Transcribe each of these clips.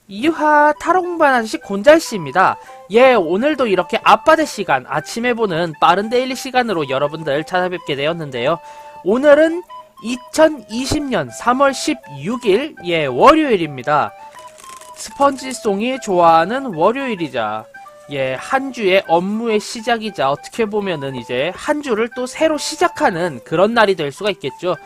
이하 타로 공부하는 아저씨 곤잘씨입니다. 예, 오늘도 이렇게 아빠들 시간, 아침에 보는 빠른 데일리 시간으로 여러분들 찾아뵙게 되었는데요. 오늘은 2020년 3월 16일, 예, 월요일입니다. 스펀지송이 좋아하는 월요일이자, 예, 한 주의 업무의 시작이자 어떻게 보면은 이제 한 주를 또 새로 시작하는 그런 날이 될 수가 있겠죠.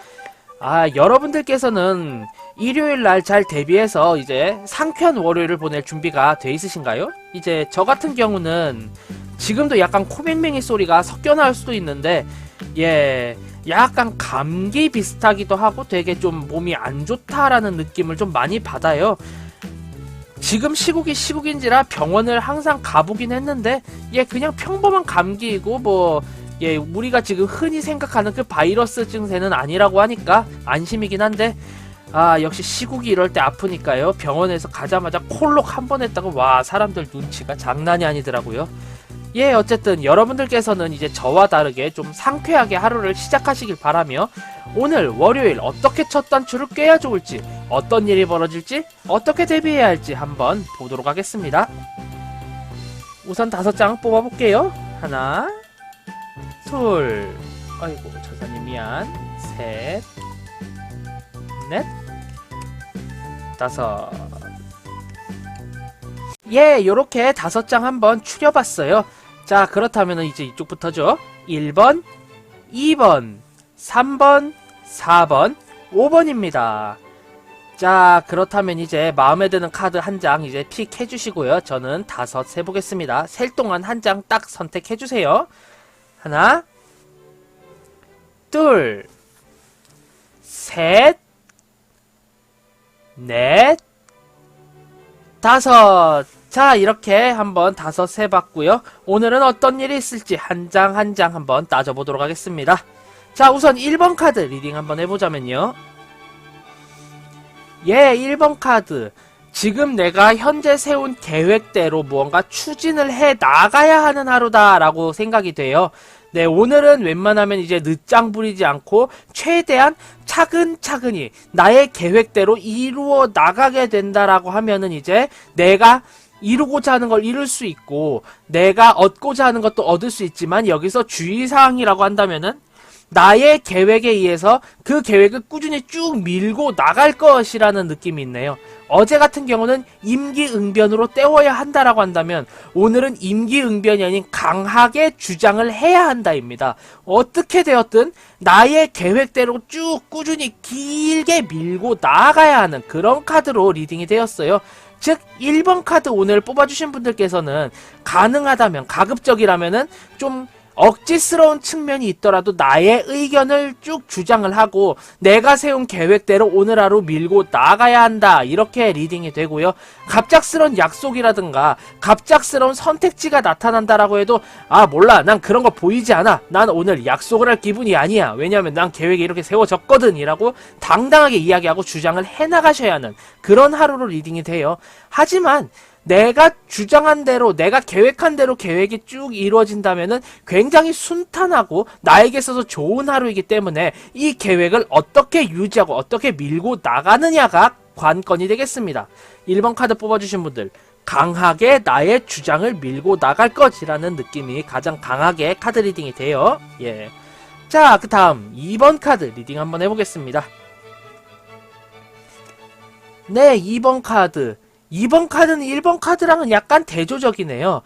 여러분들께서는 일요일 날 잘 대비해서 이제 상쾌한 월요일을 보낼 준비가 돼 있으신가요? 이제 저 같은 경우는 지금도 약간 코맹맹이 소리가 섞여 나올 수도 있는데, 예, 약간 감기 비슷하기도 하고 되게 좀 몸이 안 좋다라는 느낌을 좀 많이 받아요. 지금 시국이 시국인지라 병원을 항상 가보긴 했는데, 예, 그냥 평범한 감기이고 예, 우리가 지금 흔히 생각하는 그 바이러스 증세는 아니라고 하니까 안심이긴 한데, 역시 시국이 이럴 때 아프니까요. 병원에서 가자마자 콜록 한 번 했다고, 와, 사람들 눈치가 장난이 아니더라고요. 예, 어쨌든 여러분들께서는 이제 저와 다르게 좀 상쾌하게 하루를 시작하시길 바라며, 오늘 월요일 어떻게 첫 단추를 꿰야 좋을지, 어떤 일이 벌어질지, 어떻게 대비해야 할지 한번 보도록 하겠습니다. 우선 5장 뽑아볼게요. 하나, 둘, 아이고 저사님 미안, 셋, 넷, 다섯. 예, 요렇게 5장 한번 추려봤어요. 자, 그렇다면 이제 이쪽부터죠. 1번, 2번, 3번, 4번, 5번입니다. 자, 그렇다면 이제 마음에 드는 카드 한 장 이제 픽 해주시고요. 저는 5 세보겠습니다. 셀 동안 한 장 딱 선택해주세요. 하나, 둘, 셋, 넷, 다섯. 자, 이렇게 한번 5 세봤고요. 오늘은 어떤 일이 있을지 한 장 한 장 한번 따져보도록 하겠습니다. 자, 우선 1번 카드 리딩 한번 해보자면요. 예, 1번 카드. 지금 내가 현재 세운 계획대로 무언가 추진을 해 나가야 하는 하루다라고 생각이 돼요. 네, 오늘은 웬만하면 이제 늦장 부리지 않고 최대한 차근차근히 나의 계획대로 이루어 나가게 된다라고 하면은 이제 내가 이루고자 하는 걸 이룰 수 있고 내가 얻고자 하는 것도 얻을 수 있지만, 여기서 주의사항이라고 한다면은 나의 계획에 의해서 그 계획을 꾸준히 쭉 밀고 나갈 것이라는 느낌이 있네요. 어제 같은 경우는 임기응변으로 때워야 한다라고 한다면, 오늘은 임기응변이 아닌 강하게 주장을 해야 한다입니다. 어떻게 되었든 나의 계획대로 쭉 꾸준히 길게 밀고 나아가야 하는 그런 카드로 리딩이 되었어요. 즉 1번 카드 오늘 뽑아주신 분들께서는 가능하다면, 가급적이라면은 좀 억지스러운 측면이 있더라도 나의 의견을 쭉 주장을 하고 내가 세운 계획대로 오늘 하루 밀고 나가야 한다, 이렇게 리딩이 되고요. 갑작스러운 약속이라든가 갑작스러운 선택지가 나타난다라고 해도 몰라, 난 그런 거 보이지 않아, 난 오늘 약속을 할 기분이 아니야, 왜냐하면 난 계획이 이렇게 세워졌거든 이라고 당당하게 이야기하고 주장을 해나가셔야 하는 그런 하루로 리딩이 돼요. 하지만 내가 주장한 대로, 내가 계획한 대로 계획이 쭉 이루어진다면은 굉장히 순탄하고 나에게 있어서 좋은 하루이기 때문에 이 계획을 어떻게 유지하고 어떻게 밀고 나가느냐가 관건이 되겠습니다. 1번 카드 뽑아주신 분들, 강하게 나의 주장을 밀고 나갈 것이라는 느낌이 가장 강하게 카드 리딩이 돼요. 예. 자, 그 다음 2번 카드 리딩 한번 해보겠습니다. 네, 2번 카드. 2번 카드는 1번 카드랑은 약간 대조적이네요.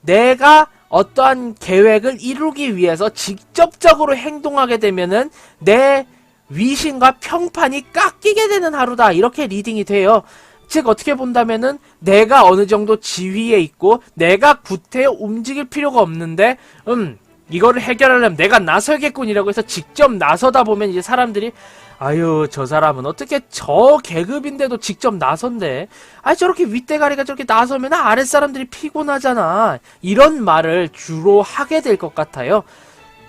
내가 어떠한 계획을 이루기 위해서 직접적으로 행동하게 되면은 내 위신과 평판이 깎이게 되는 하루다, 이렇게 리딩이 돼요. 즉 어떻게 본다면은 내가 어느 정도 지위에 있고 내가 구태여 움직일 필요가 없는데 이거를 해결하려면 내가 나서야겠군 이라고 해서 직접 나서다 보면 이제 사람들이, 아유, 저 사람은 어떻게 저 계급인데도 직접 나선대, 저렇게 윗대가리가 저렇게 나서면 아랫사람들이 피곤하잖아, 이런 말을 주로 하게 될 것 같아요.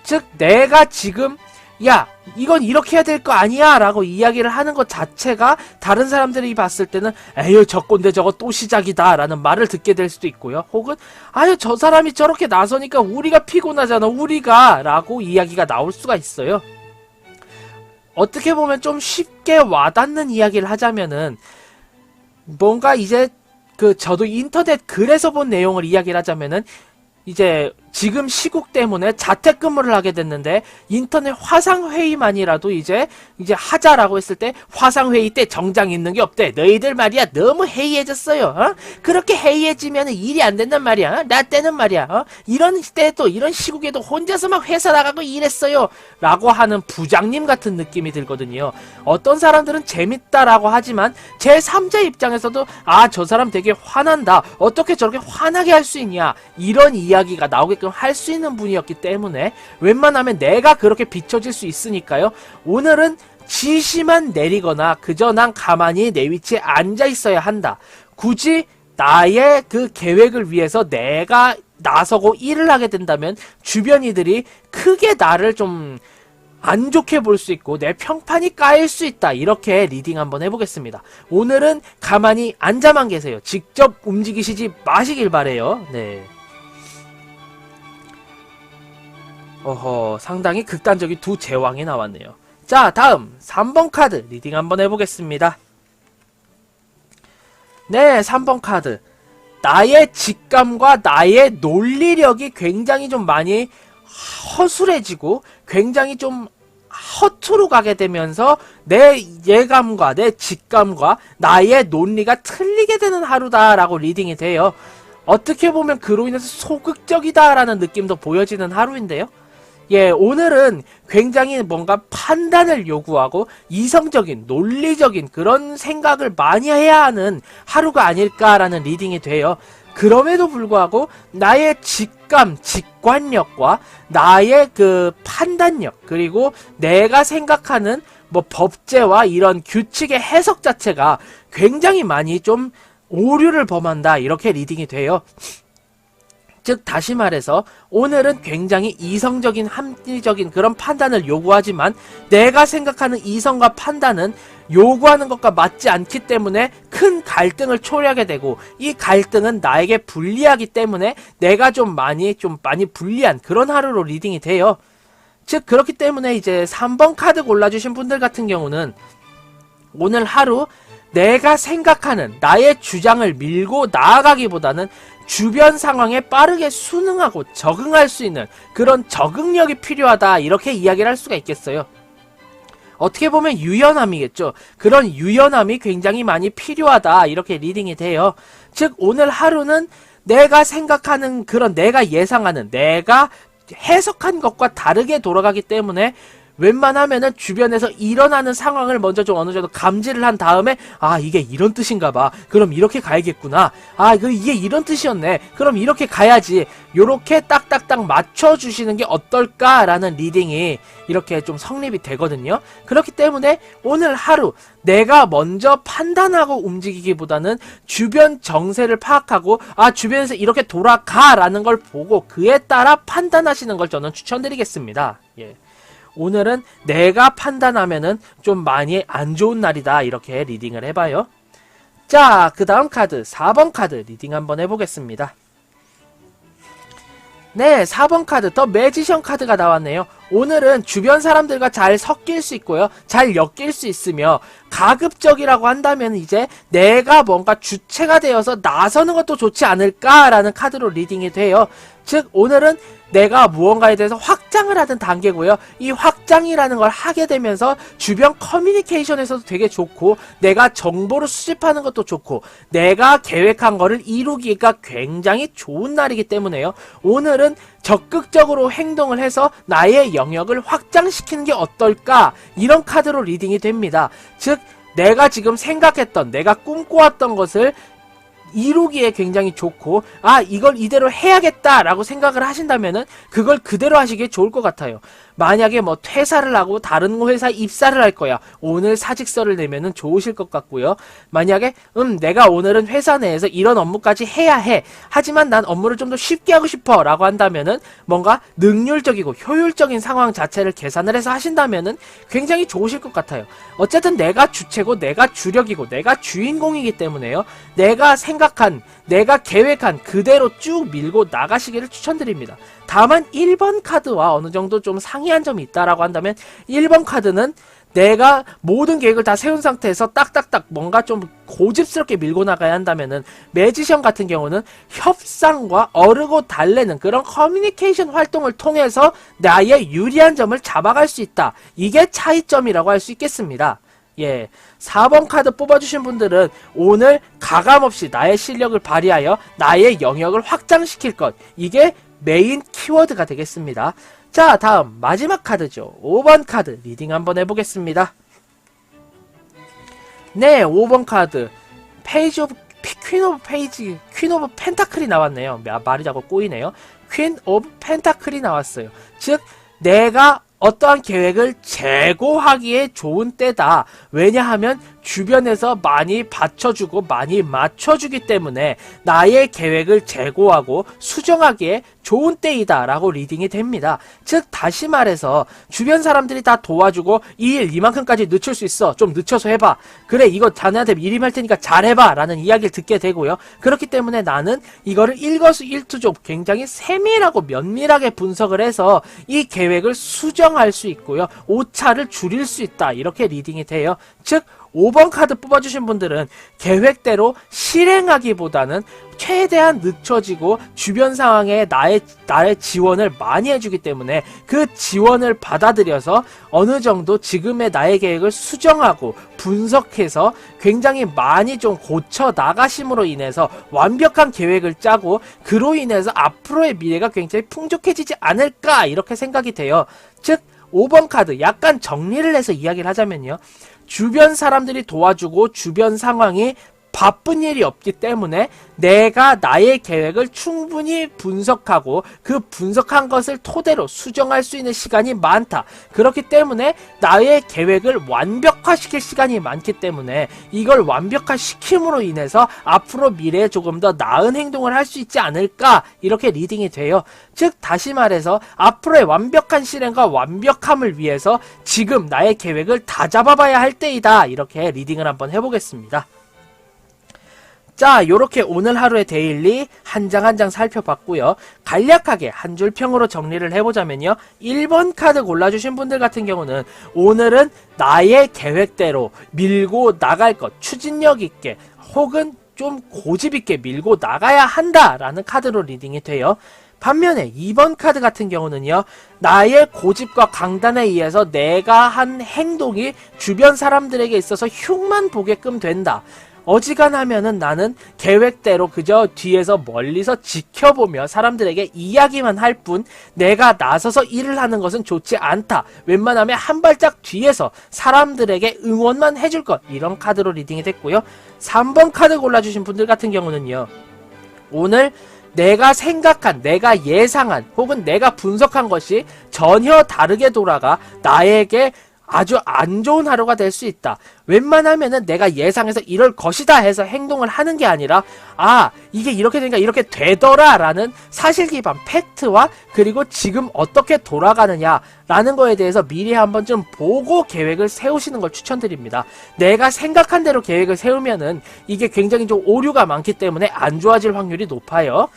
즉 내가 지금 야, 이건 이렇게 해야 될 거 아니야 라고 이야기를 하는 것 자체가 다른 사람들이 봤을 때는 에휴, 저 꼰대 저거 또 시작이다 라는 말을 듣게 될 수도 있고요. 혹은 아유, 저 사람이 저렇게 나서니까 우리가 피곤하잖아, 우리가 라고 이야기가 나올 수가 있어요. 어떻게 보면 좀 쉽게 와닿는 이야기를 하자면은, 뭔가 이제 저도 인터넷 글에서 본 내용을 이야기를 하자면은, 이제 지금 시국 때문에 자택근무를 하게 됐는데 인터넷 화상회의만이라도 이제 하자라고 했을 때 화상회의 때 정장 있는 게 없대. 너희들 말이야 너무 해이해졌어요. 어? 그렇게 해이해지면 일이 안 된단 말이야. 어? 나 때는 말이야. 어? 이런 때도 이런 시국에도 혼자서 막 회사 나가고 일했어요. 라고 하는 부장님 같은 느낌이 들거든요. 어떤 사람들은 재밌다라고 하지만 제3자 입장에서도 저 사람 되게 화난다. 어떻게 저렇게 화나게 할 수 있냐. 이런 이야기가 나오게끔 할 수 있는 분이었기 때문에 웬만하면 내가 그렇게 비춰질 수 있으니까요. 오늘은 지시만 내리거나 그저 난 가만히 내 위치에 앉아 있어야 한다. 굳이 나의 그 계획을 위해서 내가 나서고 일을 하게 된다면 주변 이들이 크게 나를 좀 안 좋게 볼 수 있고 내 평판이 까일 수 있다. 이렇게 리딩 한번 해보겠습니다. 오늘은 가만히 앉아만 계세요. 직접 움직이시지 마시길 바래요. 네. 상당히 극단적인 두 제왕이 나왔네요. 자, 다음 3번 카드 리딩 한번 해보겠습니다. 네, 3번 카드. 나의 직감과 나의 논리력이 굉장히 좀 많이 허술해지고 굉장히 좀 허투루 가게 되면서 내 예감과 내 직감과 나의 논리가 틀리게 되는 하루다라고 리딩이 돼요. 어떻게 보면 그로 인해서 소극적이다라는 느낌도 보여지는 하루인데요. 예, 오늘은 굉장히 뭔가 판단을 요구하고 이성적인, 논리적인 그런 생각을 많이 해야 하는 하루가 아닐까라는 리딩이 돼요. 그럼에도 불구하고 나의 직감, 직관력과 나의 그 판단력, 그리고 내가 생각하는 뭐 법제와 이런 규칙의 해석 자체가 굉장히 많이 좀 오류를 범한다. 이렇게 리딩이 돼요. 즉 다시 말해서 오늘은 굉장히 이성적인 합리적인 그런 판단을 요구하지만 내가 생각하는 이성과 판단은 요구하는 것과 맞지 않기 때문에 큰 갈등을 초래하게 되고 이 갈등은 나에게 불리하기 때문에 내가 좀 많이 불리한 그런 하루로 리딩이 돼요. 즉 그렇기 때문에 이제 3번 카드 골라주신 분들 같은 경우는 오늘 하루 내가 생각하는 나의 주장을 밀고 나아가기보다는 주변 상황에 빠르게 순응하고 적응할 수 있는 그런 적응력이 필요하다. 이렇게 이야기를 할 수가 있겠어요. 어떻게 보면 유연함이겠죠. 그런 유연함이 굉장히 많이 필요하다. 이렇게 리딩이 돼요. 즉 오늘 하루는 내가 생각하는 그런 내가 예상하는 내가 해석한 것과 다르게 돌아가기 때문에 웬만하면은 주변에서 일어나는 상황을 먼저 좀 어느 정도 감지를 한 다음에 이게 이런 뜻인가 봐. 그럼 이렇게 가야겠구나. 이게 이런 뜻이었네. 그럼 이렇게 가야지. 요렇게 딱딱딱 맞춰주시는 게 어떨까라는 리딩이 이렇게 좀 성립이 되거든요. 그렇기 때문에 오늘 하루 내가 먼저 판단하고 움직이기보다는 주변 정세를 파악하고 주변에서 이렇게 돌아가라는 걸 보고 그에 따라 판단하시는 걸 저는 추천드리겠습니다. 예. 오늘은 내가 판단하면은 좀 많이 안 좋은 날이다. 이렇게 리딩을 해봐요. 자, 그 다음 카드 4번 카드 리딩 한번 해보겠습니다. 네, 4번 카드 더 매지션 카드가 나왔네요. 오늘은 주변 사람들과 잘 섞일 수 있고요. 잘 엮일 수 있으며 가급적이라고 한다면 이제 내가 뭔가 주체가 되어서 나서는 것도 좋지 않을까라는 카드로 리딩이 돼요. 즉 오늘은 내가 무언가에 대해서 확장을 하던 단계고요. 이 확장이라는 걸 하게 되면서 주변 커뮤니케이션에서도 되게 좋고 내가 정보를 수집하는 것도 좋고 내가 계획한 거를 이루기가 굉장히 좋은 날이기 때문에요. 오늘은 적극적으로 행동을 해서 나의 영역을 확장시키는 게 어떨까? 이런 카드로 리딩이 됩니다. 즉 내가 지금 생각했던 내가 꿈꿔왔던 것을 이루기에 굉장히 좋고 이걸 이대로 해야겠다라고 생각을 하신다면은 그걸 그대로 하시기에 좋을 것 같아요. 만약에 뭐 퇴사를 하고 다른 회사 입사를 할 거야. 오늘 사직서를 내면은 좋으실 것 같고요. 만약에 내가 오늘은 회사 내에서 이런 업무까지 해야 해. 하지만 난 업무를 좀 더 쉽게 하고 싶어 라고 한다면은 뭔가 능률적이고 효율적인 상황 자체를 계산을 해서 하신다면은 굉장히 좋으실 것 같아요. 어쨌든 내가 주체고 내가 주력이고 내가 주인공이기 때문에요. 내가 생각한 내가 계획한 그대로 쭉 밀고 나가시기를 추천드립니다. 다만 1번 카드와 어느 정도 좀 상이한 점이 있다라고 한다면 1번 카드는 내가 모든 계획을 다 세운 상태에서 딱딱딱 뭔가 좀 고집스럽게 밀고 나가야 한다면은 매지션 같은 경우는 협상과 어르고 달래는 그런 커뮤니케이션 활동을 통해서 나의 유리한 점을 잡아갈 수 있다. 이게 차이점이라고 할 수 있겠습니다. 예, 4번 카드 뽑아주신 분들은 오늘 가감없이 나의 실력을 발휘하여 나의 영역을 확장시킬 것, 이게 메인 키워드가 되겠습니다. 자, 다음 마지막 카드죠. 5번 카드 리딩 한번 해보겠습니다. 네, 5번 카드 퀸 오브 펜타클이 나왔네요. 말이 자꾸 꼬이네요. 퀸 오브 펜타클이 나왔어요. 즉 내가 어떠한 계획을 재고하기에 좋은 때다. 왜냐하면 주변에서 많이 받쳐주고 많이 맞춰주기 때문에 나의 계획을 재고하고 수정하기에 좋은 때이다 라고 리딩이 됩니다. 즉 다시 말해서 주변 사람들이 다 도와주고 이 일 이만큼까지 늦출 수 있어, 좀 늦춰서 해봐, 그래 이거 자네한테 미리 할 테니까 잘해봐 라는 이야기를 듣게 되고요. 그렇기 때문에 나는 이거를 일거수일투족 굉장히 세밀하고 면밀하게 분석을 해서 이 계획을 수정할 수 있고요, 오차를 줄일 수 있다, 이렇게 리딩이 돼요. 즉 5번 카드 뽑아주신 분들은 계획대로 실행하기보다는 최대한 늦춰지고 주변 상황에 나의 지원을 많이 해주기 때문에 그 지원을 받아들여서 어느 정도 지금의 나의 계획을 수정하고 분석해서 굉장히 많이 좀 고쳐 나가심으로 인해서 완벽한 계획을 짜고 그로 인해서 앞으로의 미래가 굉장히 풍족해지지 않을까, 이렇게 생각이 돼요. 즉 5번 카드 약간 정리를 해서 이야기를 하자면요, 주변 사람들이 도와주고 주변 상황이 바쁜 일이 없기 때문에 내가 나의 계획을 충분히 분석하고 그 분석한 것을 토대로 수정할 수 있는 시간이 많다. 그렇기 때문에 나의 계획을 완벽화시킬 시간이 많기 때문에 이걸 완벽화시킴으로 인해서 앞으로 미래에 조금 더 나은 행동을 할 수 있지 않을까, 이렇게 리딩이 돼요. 즉 다시 말해서 앞으로의 완벽한 실행과 완벽함을 위해서 지금 나의 계획을 다 잡아봐야 할 때이다, 이렇게 리딩을 한번 해보겠습니다. 자, 요렇게 오늘 하루의 데일리 한 장 한 장 살펴봤고요. 간략하게 한 줄 평으로 정리를 해보자면요, 1번 카드 골라주신 분들 같은 경우는 오늘은 나의 계획대로 밀고 나갈 것, 추진력 있게 혹은 좀 고집 있게 밀고 나가야 한다라는 카드로 리딩이 돼요. 반면에 2번 카드 같은 경우는요, 나의 고집과 강단에 의해서 내가 한 행동이 주변 사람들에게 있어서 흉만 보게끔 된다. 어지간하면은 나는 계획대로 그저 뒤에서 멀리서 지켜보며 사람들에게 이야기만 할 뿐 내가 나서서 일을 하는 것은 좋지 않다. 웬만하면 한 발짝 뒤에서 사람들에게 응원만 해줄 것, 이런 카드로 리딩이 됐고요. 3번 카드 골라주신 분들 같은 경우는요, 오늘 내가 생각한, 내가 예상한 혹은 내가 분석한 것이 전혀 다르게 돌아가 나에게 아주 안 좋은 하루가 될 수 있다. 웬만하면은 내가 예상해서 이럴 것이다 해서 행동을 하는 게 아니라, 아, 이게 이렇게 되니까 이렇게 되더라 라는 사실 기반 팩트와 그리고 지금 어떻게 돌아가느냐 라는 거에 대해서 미리 한번 좀 보고 계획을 세우시는 걸 추천드립니다. 내가 생각한 대로 계획을 세우면은 이게 굉장히 좀 오류가 많기 때문에 안 좋아질 확률이 높아요.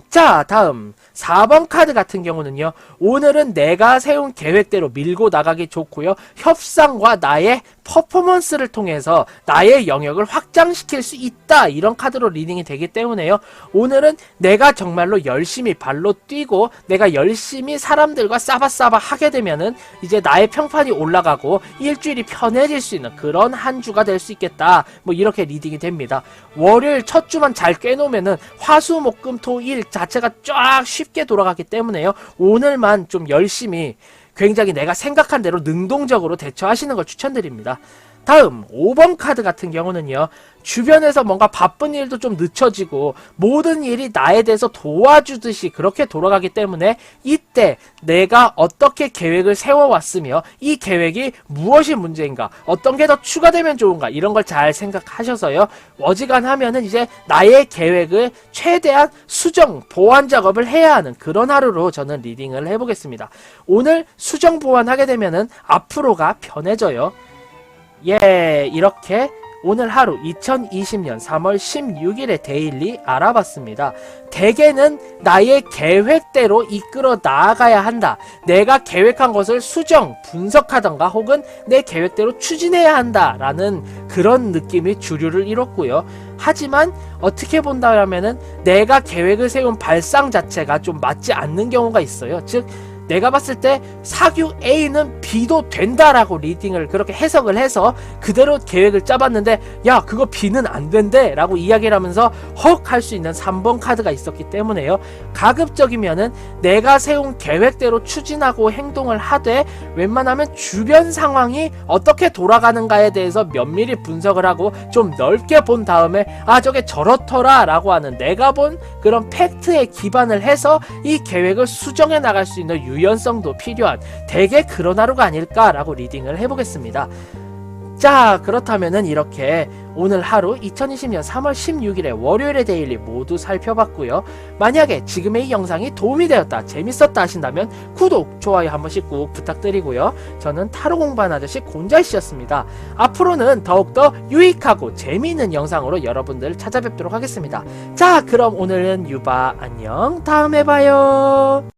자, 다음 4번 카드 같은 경우는요, 오늘은 내가 세운 계획대로 밀고 나가기 좋고요, 협상과 나의 퍼포먼스를 통해서 나의 영역을 확장시킬 수 있다, 이런 카드로 리딩이 되기 때문에요, 오늘은 내가 정말로 열심히 발로 뛰고 내가 열심히 사람들과 싸바싸바 하게 되면은 이제 나의 평판이 올라가고 일주일이 편해질 수 있는 그런 한 주가 될 수 있겠다, 뭐 이렇게 리딩이 됩니다. 월요일 첫 주만 잘 깨놓으면은 화수목금토일 자체가 쫙 쉽게 돌아가기 때문에요, 오늘만 좀 열심히 굉장히 내가 생각한 대로 능동적으로 대처하시는 걸 추천드립니다. 다음 5번 카드 같은 경우는요, 주변에서 뭔가 바쁜 일도 좀 늦춰지고 모든 일이 나에 대해서 도와주듯이 그렇게 돌아가기 때문에 이때 내가 어떻게 계획을 세워왔으며 이 계획이 무엇이 문제인가, 어떤 게 더 추가되면 좋은가, 이런 걸 잘 생각하셔서요, 어지간하면은 이제 나의 계획을 최대한 수정, 보완 작업을 해야 하는 그런 하루로 저는 리딩을 해보겠습니다. 오늘 수정 보완하게 되면은 앞으로가 편해져요. 예, 이렇게 오늘 하루 2020년 3월 16일의 데일리 알아봤습니다. 대개는 나의 계획대로 이끌어 나아가야 한다. 내가 계획한 것을 수정, 분석하던가 혹은 내 계획대로 추진해야 한다 라는 그런 느낌이 주류를 이뤘고요. 하지만 어떻게 본다면은 내가 계획을 세운 발상 자체가 좀 맞지 않는 경우가 있어요. 즉 내가 봤을 때 사규 A는 B도 된다라고 리딩을 그렇게 해석을 해서 그대로 계획을 짜봤는데 야 그거 B는 안 된대 라고 이야기를 하면서 헉 할 수 있는 3번 카드가 있었기 때문에요. 가급적이면은 내가 세운 계획대로 추진하고 행동을 하되 웬만하면 주변 상황이 어떻게 돌아가는가에 대해서 면밀히 분석을 하고 좀 넓게 본 다음에 아 저게 저렇더라 라고 하는 내가 본 그런 팩트에 기반을 해서 이 계획을 수정해 나갈 수 있는 유연성도 필요한 되게 그런 하루가 아닐까라고 리딩을 해보겠습니다. 자 그렇다면은 이렇게 오늘 하루 2020년 3월 16일의 월요일의 데일리 모두 살펴봤고요. 만약에 지금의 이 영상이 도움이 되었다, 재밌었다 하신다면 구독, 좋아요 한 번씩 꼭 부탁드리고요. 저는 타로 공부하는 아저씨 곤잘씨였습니다. 앞으로는 더욱더 유익하고 재미있는 영상으로 여러분들 찾아뵙도록 하겠습니다. 자 그럼 오늘은 유바 안녕, 다음에 봐요.